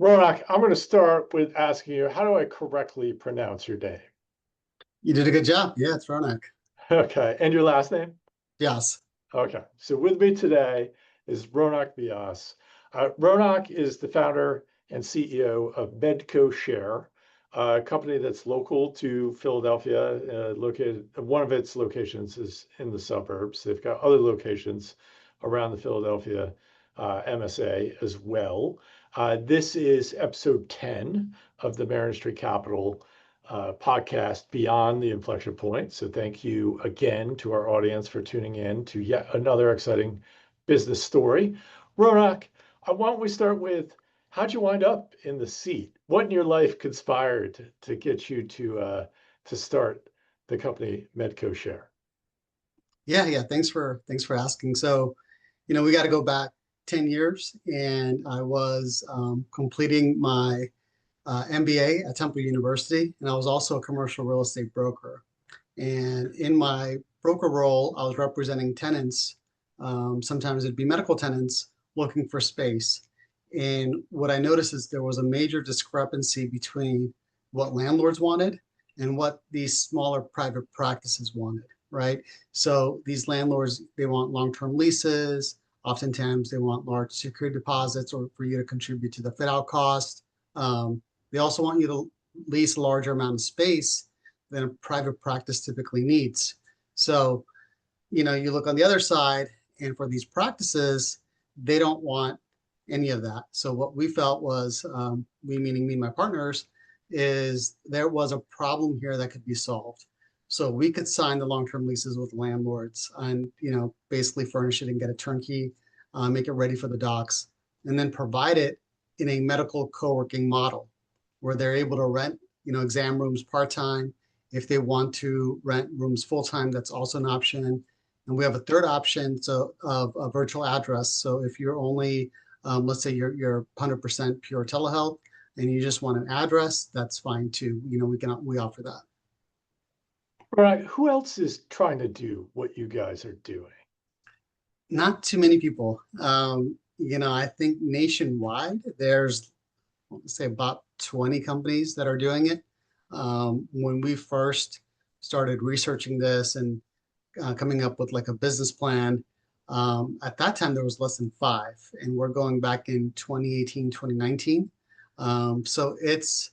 Ronak, I'm going to start with asking you, how do I correctly pronounce your name? You did a good job. Yeah, it's Ronak. Okay, and your last name? Yes. Okay, so with me today is Ronak Vyas. Ronak is the founder and CEO of MedcoShare, a company that's local to Philadelphia. Located, one of its locations is in the suburbs. They've got other locations around the Philadelphia MSA as well. This is episode 10 of the Marin Street Capital podcast Beyond the Inflection Point. So thank you again to our audience for tuning in to yet another exciting business story. Ronak, why don't we start with how'd you wind up in the seat? What in your life conspired to get you to start the company MedcoShare? Yeah. Thanks for asking. So, we got to go back 10 years, and I was completing my MBA at Temple University, and I was also a commercial real estate broker. And in my broker role, I was representing tenants. Sometimes it'd be medical tenants looking for space. And what I noticed is there was a major discrepancy between what landlords wanted and what these smaller private practices wanted, right? So these landlords, they want long-term leases. Oftentimes they want large security deposits or for you to contribute to the fit out cost. They also want you to lease a larger amount of space than a private practice typically needs. So, you look on the other side, and for these practices, they don't want any of that. So what we felt was, we meaning me and my partners, is there was a problem here that could be solved. So we could sign the long-term leases with landlords and, basically furnish it and get a turnkey, make it ready for the docs, and then provide it in a medical co-working model where they're able to rent, exam rooms part-time. If they want to rent rooms full-time, that's also an option. And we have a third option, so of a virtual address. So if you're only, let's say you're 100% pure telehealth and you just want an address, that's fine too. We offer that. Ronak, who else is trying to do what you guys are doing? Not too many people. I think nationwide, there's, let's say, about 20 companies that are doing it. When we first started researching this and coming up with like a business plan, at that time there was less than five, and we're going back in 2018, 2019. So it's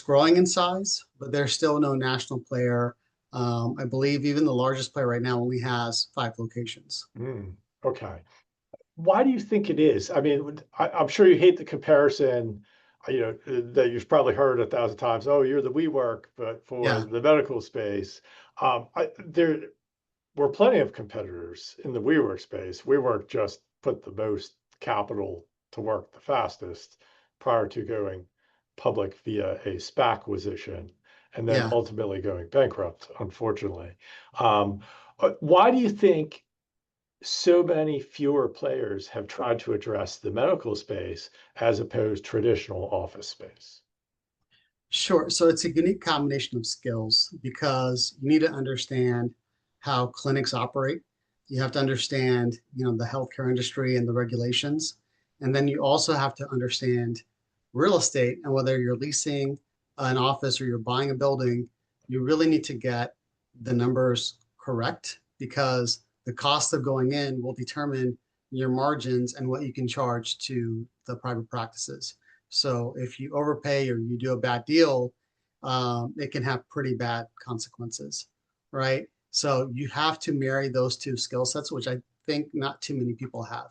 growing in size, but there's still no national player. I believe even the largest player right now only has 5 locations. Okay. Why do you think it is? I mean, I'm sure you hate the comparison, that you've probably heard 1,000 times. Oh, you're the WeWork, but for Yeah. the medical space. There were plenty of competitors in the WeWork space. WeWork just put the most capital to work the fastest prior to going public via a SPAC acquisition and then Yeah. ultimately going bankrupt, unfortunately. Why do you think so many fewer players have tried to address the medical space as opposed to traditional office space? Sure. So it's a unique combination of skills because you need to understand how clinics operate. You have to understand, the healthcare industry and the regulations. And then you also have to understand real estate, and whether you're leasing an office or you're buying a building, you really need to get the numbers correct because the cost of going in will determine your margins and what you can charge to the private practices. So if you overpay or you do a bad deal, it can have pretty bad consequences, right? So you have to marry those two skill sets, which I think not too many people have.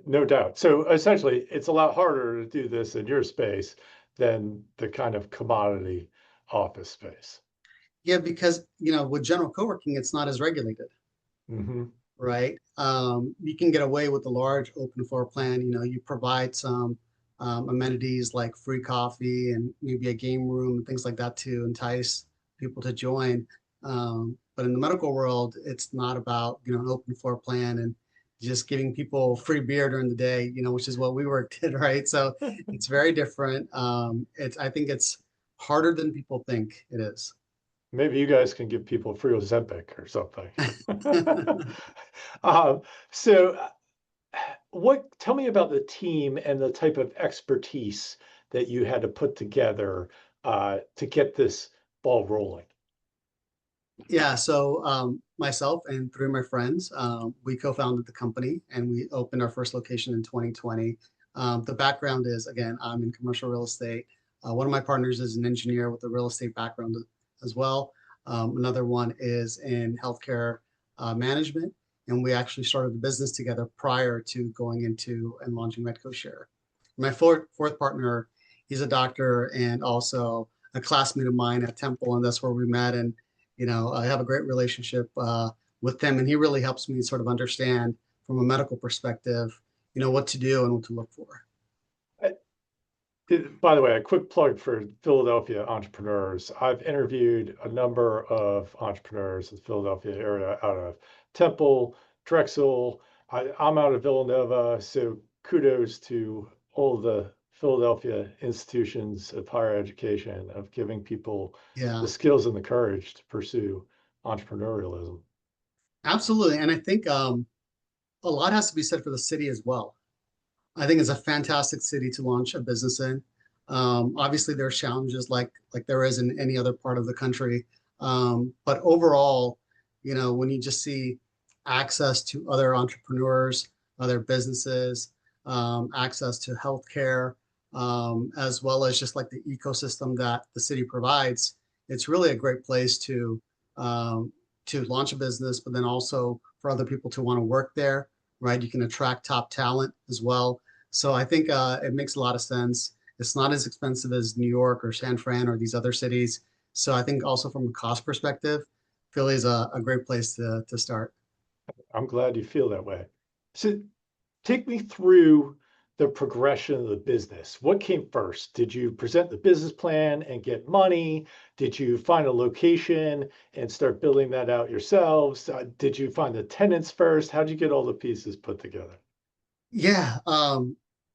No doubt. So essentially, it's a lot harder to do this in your space than the kind of commodity office space. Yeah, because with general co-working, it's not as regulated, Hmm. right? You can get away with a large open floor plan. You provide some amenities like free coffee and maybe a game room and things like that to entice people to join. But in the medical world, it's not about an open floor plan and just giving people free beer during the day, which is what we worked did, right? So it's very different. I think it's harder than people think it is. Maybe you guys can give people free Ozempic or something. Um, so tell me about the team and the type of expertise that you had to put together to get this ball rolling. Yeah, so myself and three of my friends, we co-founded the company and we opened our first location in 2020. The background is, again, I'm in commercial real estate. One of my partners is an engineer with a real estate background as well. Another one is in healthcare management, and we actually started the business together prior to going into and launching MedcoShare. My fourth partner, he's a doctor and also a classmate of mine at Temple, and that's where we met. And I have a great relationship with him, and he really helps me sort of understand from a medical perspective, what to do and what to look for. By the way, a quick plug for Philadelphia entrepreneurs. I've interviewed a number of entrepreneurs in the Philadelphia area out of Temple, Drexel. I'm out of Villanova, so kudos to all the Philadelphia institutions of higher education of giving people Yeah, the skills and the courage to pursue entrepreneurialism. absolutely. And I think a lot has to be said for the city as well. I think it's a fantastic city to launch a business in. Obviously, there's challenges like there is in any other part of the country. But overall, when you just see access to other entrepreneurs, other businesses, access to healthcare, as well as just like the ecosystem that the city provides, it's really a great place to launch a business, but then also for other people to want to work there, right? You can attract top talent as well. So I think it makes a lot of sense. It's not as expensive as New York or San Fran or these other cities. So I think also from a cost perspective, Philly is a great place to start. I'm glad you feel that way. So take me through the progression of the business. What came first? Did you present the business plan and get money? Did you find a location and start building that out yourselves? Did you find the tenants first? How did you get all the pieces put together? Yeah,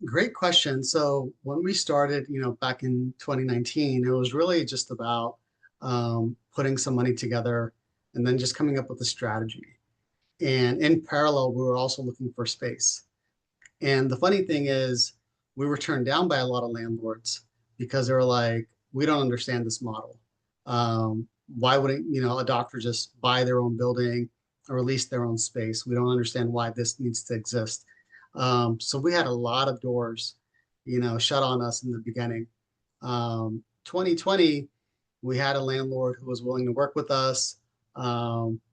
great question. So when we started, back in 2019, it was really just about putting some money together and then just coming up with a strategy. And in parallel, we were also looking for space. And the funny thing is, we were turned down by a lot of landlords because they were like, we don't understand this model. Why wouldn't, a doctor just buy their own building or lease their own space? We don't understand why this needs to exist. So we had a lot of doors, shut on us in the beginning. 2020, we had a landlord who was willing to work with us.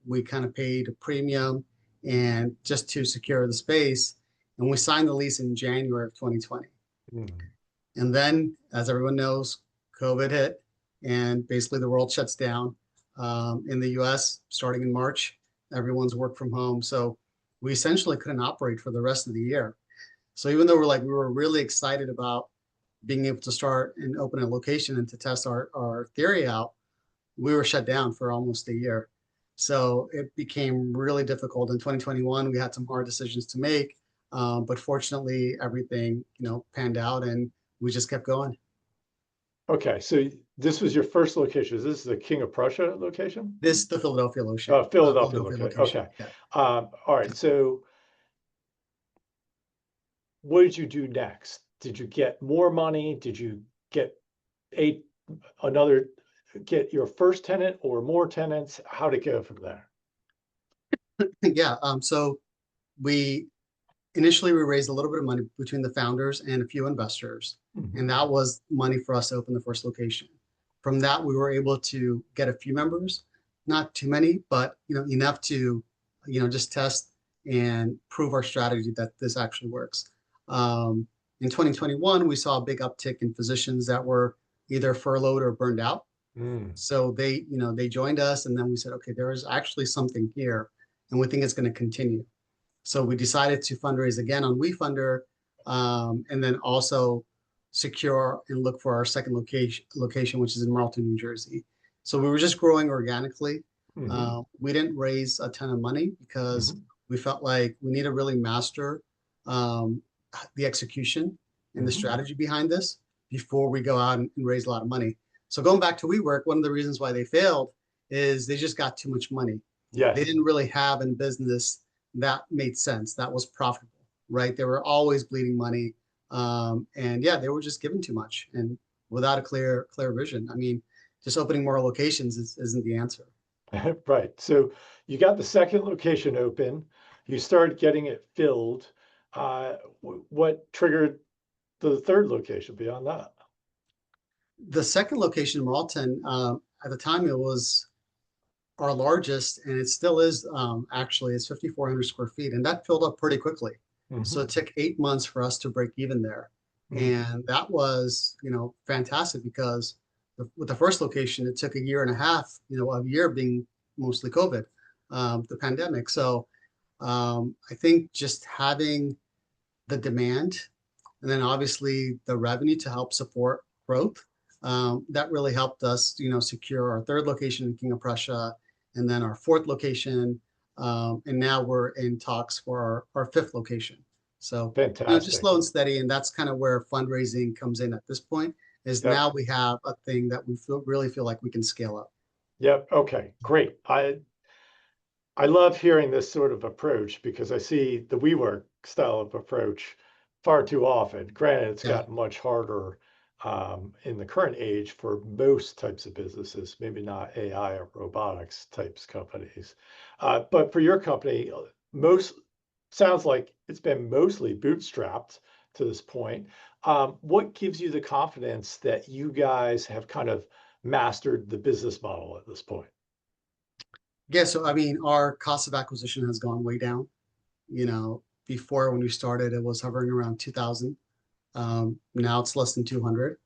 We kind of paid a premium and just to secure the space. And we signed the lease in January of 2020. Hmm. And then, as everyone knows, COVID hit and basically the world shuts down. In the US, starting in March, everyone's work from home. So we essentially couldn't operate for the rest of the year. So even though we were really excited about being able to start and open a location and to test our theory out, we were shut down for almost a year. So it became really difficult. In 2021, we had some hard decisions to make, but fortunately, everything panned out, and we just kept going. Okay, so this was your first location. Is this the King of Prussia location? This is the Philadelphia location. Philadelphia Philadelphia location. location. Okay. Yeah. All right. So what did you do next? Did you get more money? Did you get a another get your first tenant or more tenants? How'd it go from there? Yeah. So we initially we raised a little bit of money between the founders and a few investors, and Mhm. that was money for us to open the first location. From that, we were able to get a few members, not too many, but enough to just test and prove our strategy that this actually works. In 2021, we saw a big uptick in physicians that were either furloughed or burned out. Mm. So they joined us, and then we said, okay, there is actually something here, and we think it's going to continue. So we decided to fundraise again on WeFunder, and then also secure and look for our second location, which is in Marlton, New Jersey. So we were just growing organically. Hmm. We didn't raise a ton of money because Hmm. we felt like we need to really master um, the execution and the Hmm. strategy behind this before we go out and raise a lot of money. So going back to WeWork, one of the reasons why they failed is they just got too much money. They Yes. didn't really have a business that made sense, that was profitable, right? They were always bleeding money. And yeah, they were just given too much and without a clear vision. I mean, just opening more locations isn't the answer. Right. So you got the second location open, you started getting it filled. What triggered the third location beyond that? The second location in Marlton, at the time, it was our largest, and it still is, actually. It's 5,400 square feet, and that filled up pretty quickly. So Hmm. it took 8 months for us to break even there. Hmm. And that was, fantastic because with the first location, it took a year and a half, a year being mostly COVID, the pandemic. So I think just having the demand and then obviously the revenue to help support growth. That really helped us, secure our third location in King of Prussia, and then our fourth location, and now we're in talks for our fifth location. So, just Fantastic. slow and steady, and that's kind of where fundraising comes in at this point. Is Yep. now we have a thing that we really feel like we can scale up. Yep. Okay. Great. I love hearing this sort of approach because I see the WeWork style of approach far too often. Granted, it's Yeah. gotten much harder in the current age for most types of businesses, maybe not AI or robotics types companies. But for your company, most sounds like it's been mostly bootstrapped to this point. What gives you the confidence that you guys have kind of mastered the business model at this point? Yeah. So, I mean, our cost of acquisition has gone way down. Before when we started, it was hovering around 2,000. Now it's less than 200.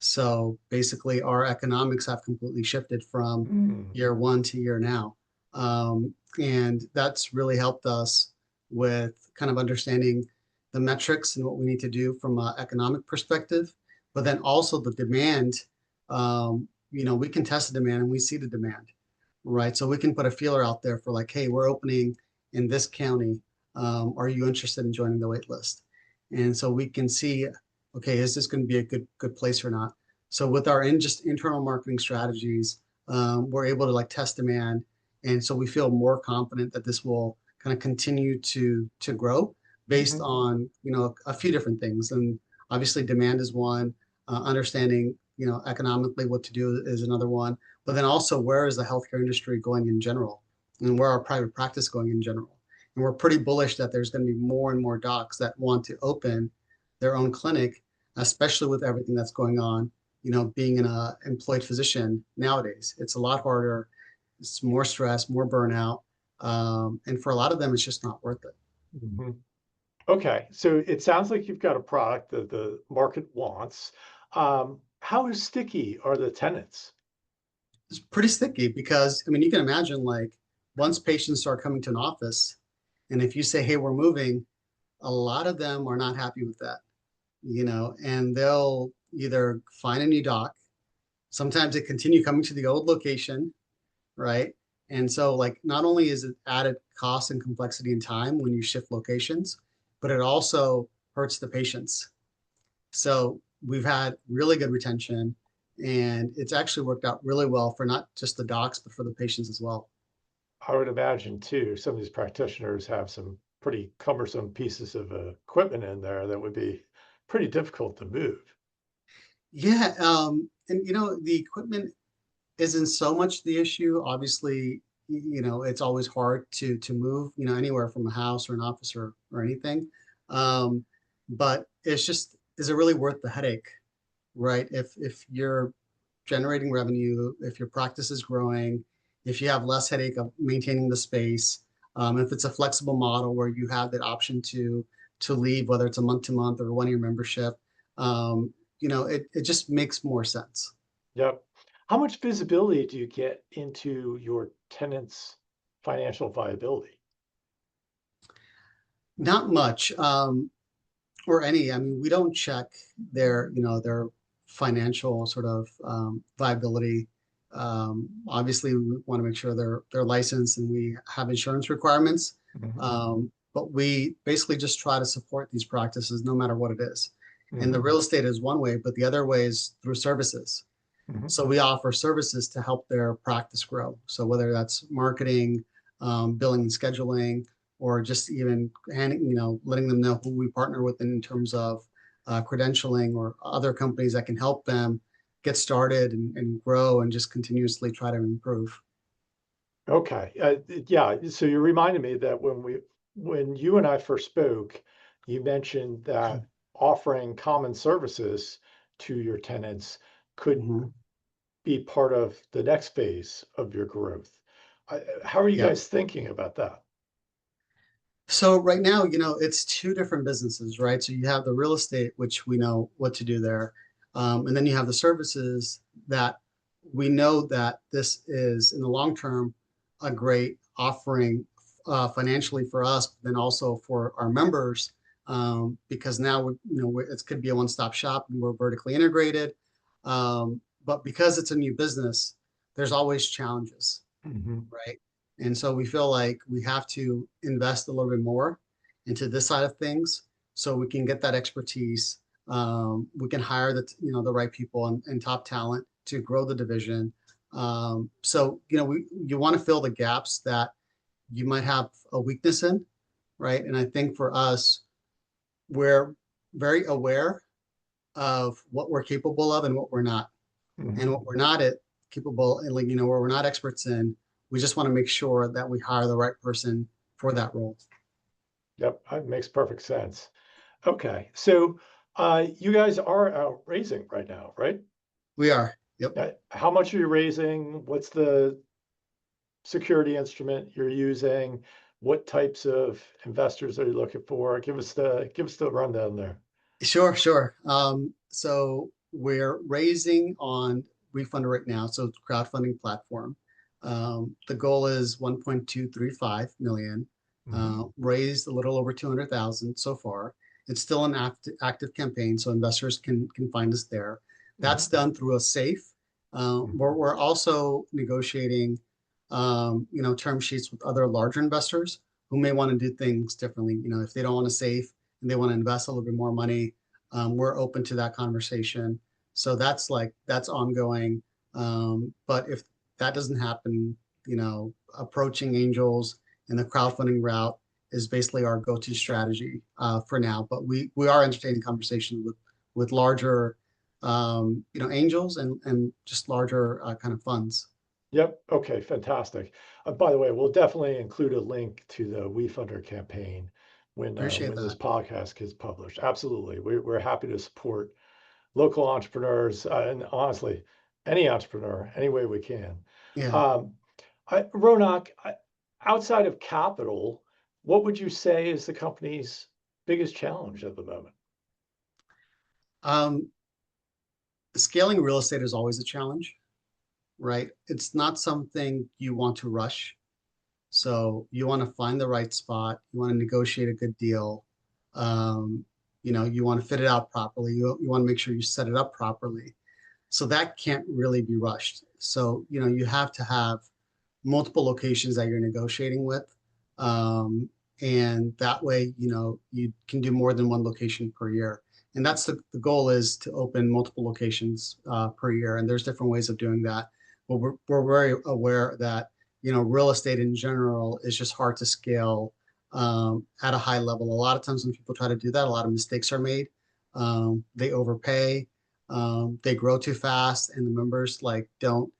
So basically, our economics have completely shifted from Mm. year one to year now. And that's really helped us with kind of understanding the metrics and what we need to do from an economic perspective, but then also the demand. We can test the demand and we see the demand, right? So we can put a feeler out there for like, hey, we're opening in this county. Are you interested in joining the wait list? And so we can see, okay, is this going to be a good place or not? So with our just internal marketing strategies, we're able to like test demand, and so we feel more confident that this will kind of continue to grow based Mhm. on a few different things. And obviously, demand is one. Understanding economically what to do is another one. But then also, where is the healthcare industry going in general, and where are private practice going in general? And we're pretty bullish that there's going to be more and more docs that want to open their own clinic, especially with everything that's going on. Being an employed physician nowadays, it's a lot harder. It's more stress, more burnout, and for a lot of them, it's just not worth it. Mhm. Okay, so it sounds like you've got a product that the market wants. How sticky are the tenants? It's pretty sticky because I mean, you can imagine like once patients start coming to an office, and if you say, "Hey, we're moving," a lot of them are not happy with that, and they'll either find a new doc. Sometimes they continue coming to the old location, right? And so, like, not only is it added cost and complexity and time when you shift locations, but it also hurts the patients. So we've had really good retention, and it's actually worked out really well for not just the docs, but for the patients as well. I would imagine too, some of these practitioners have some pretty cumbersome pieces of equipment in there that would be pretty difficult to move. Yeah, and the equipment isn't so much the issue. Obviously, it's always hard to move, anywhere from a house or an office or anything. Um, but it's just, is it really worth the headache, right? If you're generating revenue, if your practice is growing, if you have less headache of maintaining the space, if it's a flexible model where you have that option to leave, whether it's a month to month or a 1 year membership, it just makes more sense. Yep. How much visibility do you get into your tenants' financial viability? Not much, or any. I mean, we don't check their financial sort of viability. Obviously, we want to make sure they're licensed and we have insurance requirements. Mhm. But we basically just try to support these practices no matter what it is. And the Mhm. real estate is one way, but the other way is through services. Mhm. So we offer services to help their practice grow. So whether that's marketing, billing and scheduling, or just even letting them know who we partner with in terms of credentialing or other companies that can help them get started and grow and just continuously try to improve. Okay. Yeah. So you reminded me that when you and I first spoke, you mentioned that offering common services to your tenants could Mhm. be part of the next phase of your growth. How are you Yeah. guys thinking about that? So right now, it's two different businesses, right? So you have the real estate, which we know what to do there. And then you have the services that we know that this is in the long term a great offering financially for us, but then also for our members, because now it could be a one-stop shop and we're vertically integrated. But because it's a new business, there's always challenges, Hmm. right? And so we feel like we have to invest a little bit more into this side of things so we can get that expertise. We can hire the right people and top talent to grow the division. So you want to fill the gaps that you might have a weakness in, right? And I think for us, we're very aware of what we're capable of and what we're not, and Hmm. what we're not capable and where we're not experts in, we just want to make sure that we hire the right person for that role. Yep, that makes perfect sense. Okay, so you guys are out raising right now, right? We are. Yep. How much are you raising? What's the security instrument you're using? What types of investors are you looking for? Give us the rundown there. Sure, sure. So we're raising on Refunder right now, so it's a crowdfunding platform. The goal is 1.235 million. Hmm. Raised a little over 200,000 so far. It's still an active campaign, so investors can find us there. That's Hmm. done through a safe. Hmm. We're also negotiating, term sheets with other larger investors who may want to do things differently. If they don't want a safe and they want to invest a little bit more money, we're open to that conversation. So that's ongoing. But if that doesn't happen, approaching angels and the crowdfunding route is basically our go-to strategy for now. But we are entertaining conversations with larger, angels and just larger kind of funds. Yep. Okay. Fantastic. By the way, we'll definitely include a link to the WeFunder campaign Appreciate when this that. podcast gets published. Absolutely, we're happy to support local entrepreneurs and honestly, any entrepreneur any way we can. Yeah. Um, Ronak, outside of capital, what would you say is the company's biggest challenge at the moment? Um, Scaling real estate is always a challenge, right? It's not something you want to rush. So you want to find the right spot. You want to negotiate a good deal. Um, you want to fit it out properly. You want to make sure you set it up properly. So that can't really be rushed. So, you have to have multiple locations that you're negotiating with. And that way, you can do more than one location per year. And that's the goal is to open multiple locations per year. And there's different ways of doing that. But we're very aware that, real estate in general is just hard to scale at a high level. A lot of times when people try to do that, a lot of mistakes are made. They overpay, they grow too fast, and the members don't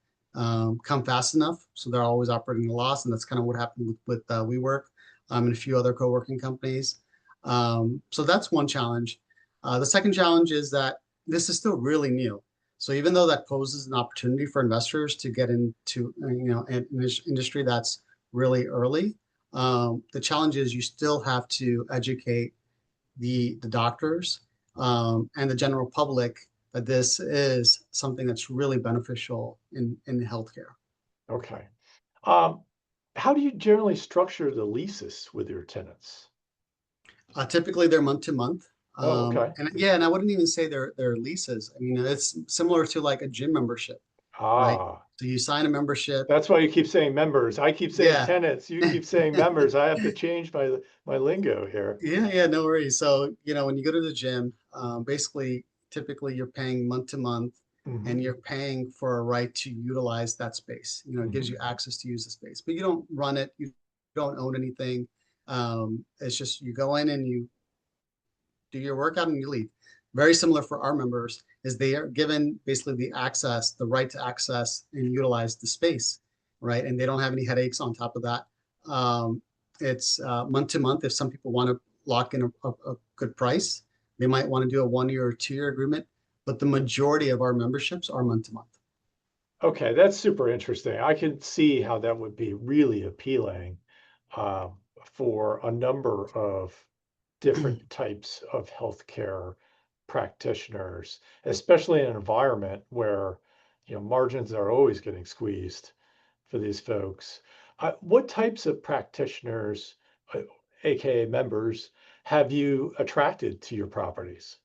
come fast enough. So they're always operating a loss. And that's kind of what happened with WeWork and a few other co-working companies. So that's one challenge. The second challenge is that this is still really new. So even though that poses an opportunity for investors to get into, an industry that's really early, the challenge is you still have to educate the doctors and the general public that this is something that's really beneficial in healthcare. Okay. Um, how do you generally structure the leases with your tenants? Typically, they're month to month. Oh, okay. And yeah, and I wouldn't even say they're leases. I mean, it's similar to like a gym membership, right? Ah, So you sign a membership. that's why you keep saying members. I keep saying Yeah. tenants. You keep saying members. I have to change my lingo here. Yeah, yeah, no worries. So, when you go to the gym, basically, typically you're paying month to month and Hmm. you're paying for a right to utilize that space. It gives you Hmm. access to use the space, but you don't run it, you don't own anything. It's just you go in and you do your workout and you leave. Very similar for our members is they are given basically the access, the right to access and utilize the space, right? And they don't have any headaches on top of that. It's month to month. If some people want to lock in a good price, they might want to do a 1 year or 2 year agreement, but the majority of our memberships are month to month. Okay, that's super interesting. I can see how that would be really appealing um, for a number of different types of healthcare practitioners, especially in an environment where, margins are always getting squeezed for these folks. What types of practitioners, uh, aka members, have you attracted to your properties?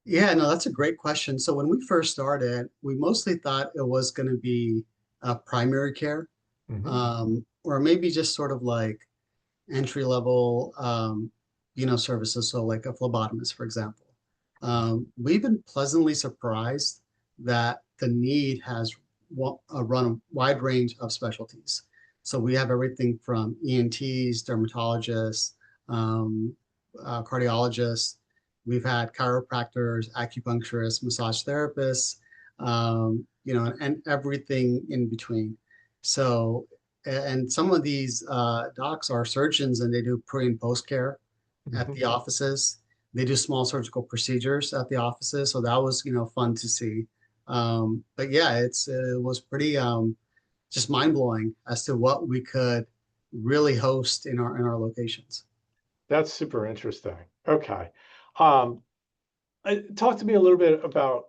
Yeah, no, that's a great question. So when we first started, we mostly thought it was going to be primary care, Hmm. or maybe just sort of like entry level, services. So like a phlebotomist, for example. We've been pleasantly surprised that the need has run a wide range of specialties. So we have everything from ENTs, dermatologists, um, cardiologists. We've had chiropractors, acupuncturists, massage therapists, and everything in between. So, and some of these docs are surgeons and they do pre and post care at Hmm. the offices. They do small surgical procedures at the offices. So that was, fun to see. But yeah, it was pretty just mind blowing as to what we could really host in our locations. That's super interesting. Okay. Um, Talk to me a little bit about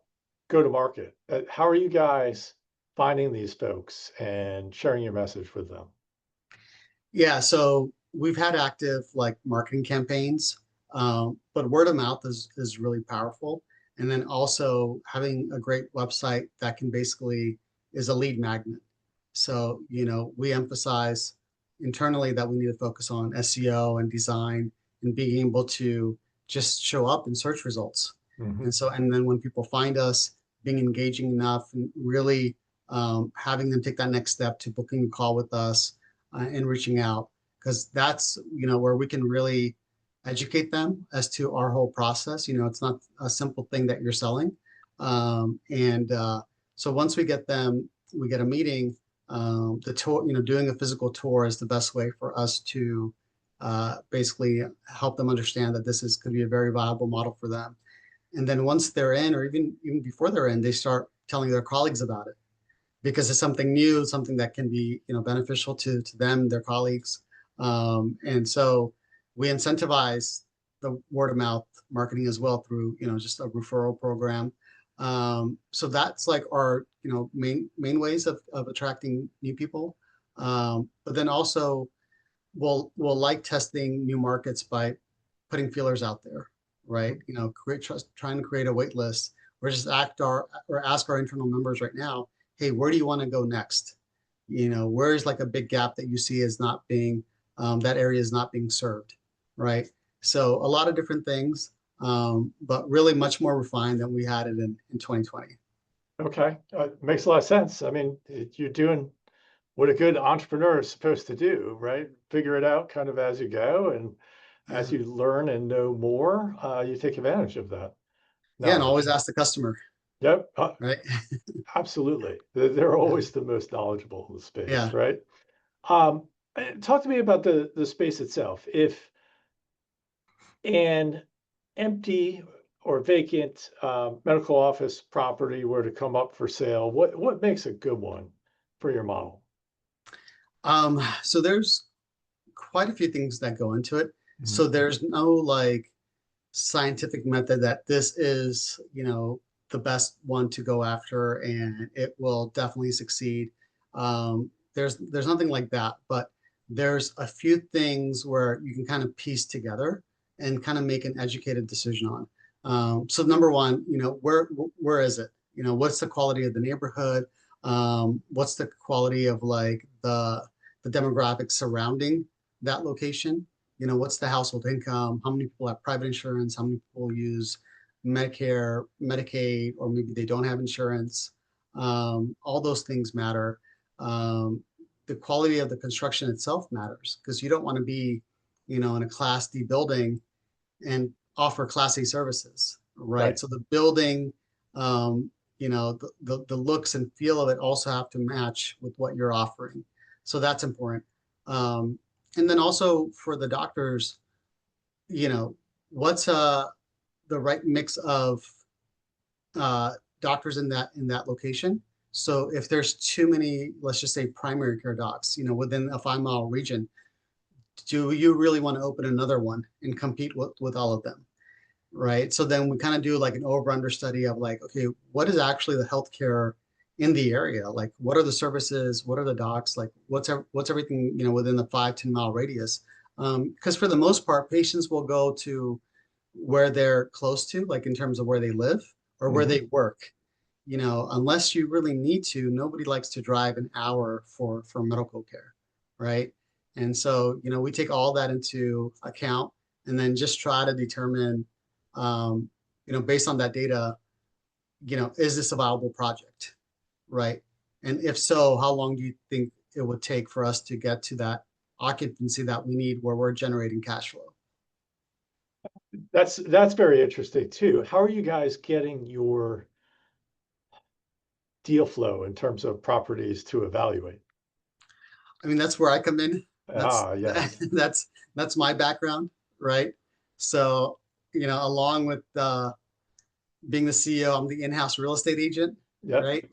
go to market. How are you guys finding these folks and sharing your message with them? Yeah, so we've had active like marketing campaigns, but word of mouth is really powerful. And then also having a great website that can basically is a lead magnet. So, we emphasize internally that we need to focus on SEO and design and being able to just show up in search results. Hmm. And then when people find us, being engaging enough and really having them take that next step to booking a call with us and reaching out, because that's, where we can really educate them as to our whole process. It's not a simple thing that you're selling. And so once we get them, we get a meeting. The tour, doing a physical tour is the best way for us to basically help them understand that this is could be a very viable model for them. And then once they're in, or even before they're in, they start telling their colleagues about it because it's something new, something that can be, beneficial to them, their colleagues. And so we incentivize the word of mouth marketing as well through, just a referral program. So that's like our, main ways of attracting new people. But then also we'll like testing new markets by putting feelers out there, right? Trying to create a wait list or just ask our internal members right now, hey, where do you want to go next? Where's like a big gap that you see is not being that area is not being served, right? So a lot of different things, but really much more refined than we had it in 2020. Okay, makes a lot of sense. I mean, you're doing what a good entrepreneur is supposed to do, right? Figure it out kind of as you go, and as Yeah, you learn and know more, you take advantage of that yeah, and always knowledge. ask the customer, Yep, right? absolutely. They're Yeah, always the most knowledgeable in the space, yeah. right? Talk to me about the space itself. If an empty or vacant medical office property were to come up for sale, what makes a good one for your model? So there's quite a few things that go into it. Mhm. So there's no like scientific method that this is, the best one to go after and it will definitely succeed. There's nothing like that, but there's a few things where you can kind of piece together and kind of make an educated decision on. So number one, where is it? What's the quality of the neighborhood? What's the quality of like the demographics surrounding that location? What's the household income? How many people have private insurance? How many people use Medicare, Medicaid, or maybe they don't have insurance? All those things matter. The quality of the construction itself matters because you don't want to be in a Class D building and offer Class A services, right? Right. So the building, the looks and feel of it also have to match with what you're offering. So that's important. And then also for the doctors, what's the right mix of doctors in that location? So if there's too many, let's just say primary care docs, within a 5 mile region, do you really want to open another one and compete with all of them? Right. So then we kind of do like an over under study of like, okay, what is actually the healthcare in the area? Like, what are the services? What are the docs? Like, what's everything, within the 5-10 mile radius? Because for the most part, patients will go to where they're close to, like in terms of where they live or where Hmm. they work. Unless you really need to, nobody likes to drive an hour for medical care, right? And so, we take all that into account and then just try to determine, based on that data, is this a viable project, right? And if so, how long do you think it would take for us to get to that occupancy that we need where we're generating cash flow? That's very interesting too. How are you guys getting your deal flow in terms of properties to evaluate? I mean, that's where I come in. That's Ah, yes. that's my background, right? So, along with being the CEO, I'm the in-house real estate agent, Yep. right?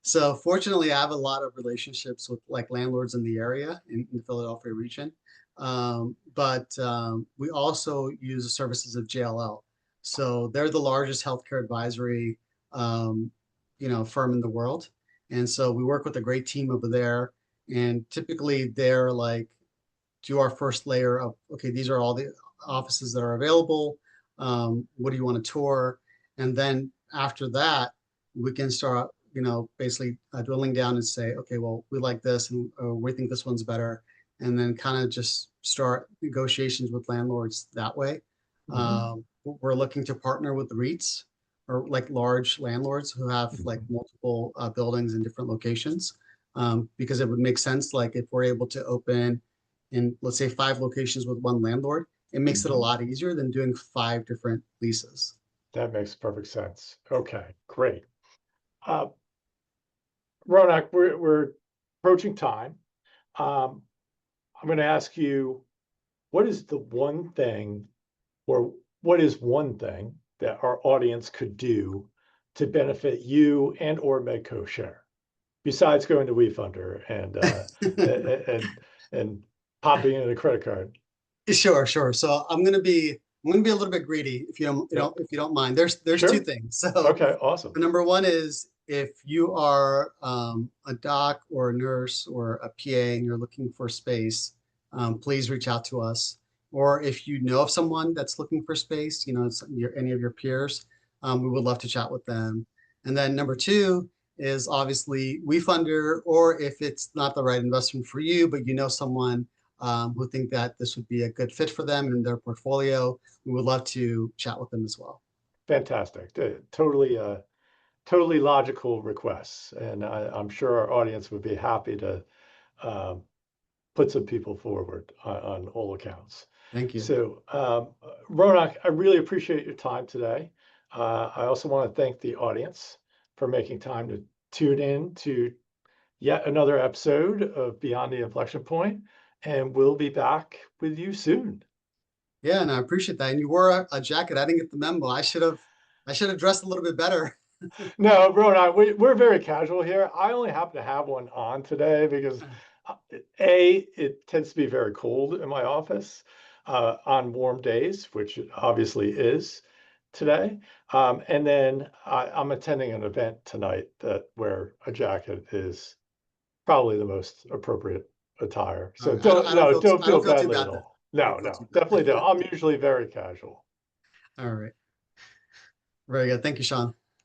So fortunately, I have a lot of relationships with like landlords in the area in the Philadelphia region. But we also use the services of JLL. So they're the largest healthcare advisory, firm in the world. And so we work with a great team over there. And typically they're like, do our first layer of, okay, these are all the offices that are available. What do you want to tour? And then after that, we can start, basically drilling down and say, okay, well, we like this and we think this one's better. And then kind of just start negotiations with landlords that way. Hmm. We're looking to partner with the REITs or like large landlords who have like Hmm. multiple buildings in different locations. Because it would make sense, like if we're able to open in, let's say, 5 locations with one landlord, it makes it a Hmm. lot easier than doing 5 different leases. That makes perfect sense. Okay, great. Uh, Ronak, we're approaching time. Um, I'm going to ask you, what is the one thing, or what is one thing that our audience could do to benefit you and or MedcoShare, besides going to WeFunder and and popping in a credit card? Sure, sure. So I'm gonna be a little bit greedy if Yep. if you don't mind. There's two Sure. things. So Okay. Awesome. number one is if you are a doc or a nurse or a PA and you're looking for space, please reach out to us. Or if you know of someone that's looking for space, any of your peers, we would love to chat with them. And then number two is obviously WeFunder, or if it's not the right investment for you, but you know someone who think that this would be a good fit for them in their portfolio, we would love to chat with them as well. Fantastic. Totally logical requests, and I'm sure our audience would be happy to um, put some people forward on all accounts. Thank you. So, Ronak, I really appreciate your time today. I also want to thank the audience for making time to tune in to yet another episode of Beyond the Inflection Point, and we'll be back with you soon. Yeah, and I appreciate that. And you wore a jacket. I didn't get the memo. I should have dressed a little bit better. No, Ronak, we're very casual here. I only happen to have one on today because uh, it tends to be very cold in my office on warm days, which it obviously is today. And then I'm attending an event tonight where a jacket is probably the most appropriate attire. All So right. I don't, don't I don't no, feel don't I feel don't feel too badly at bad then. all. I don't No, feel too no, definitely don't. bad. I'm usually very casual. All right. Very good. Thank you, Sean.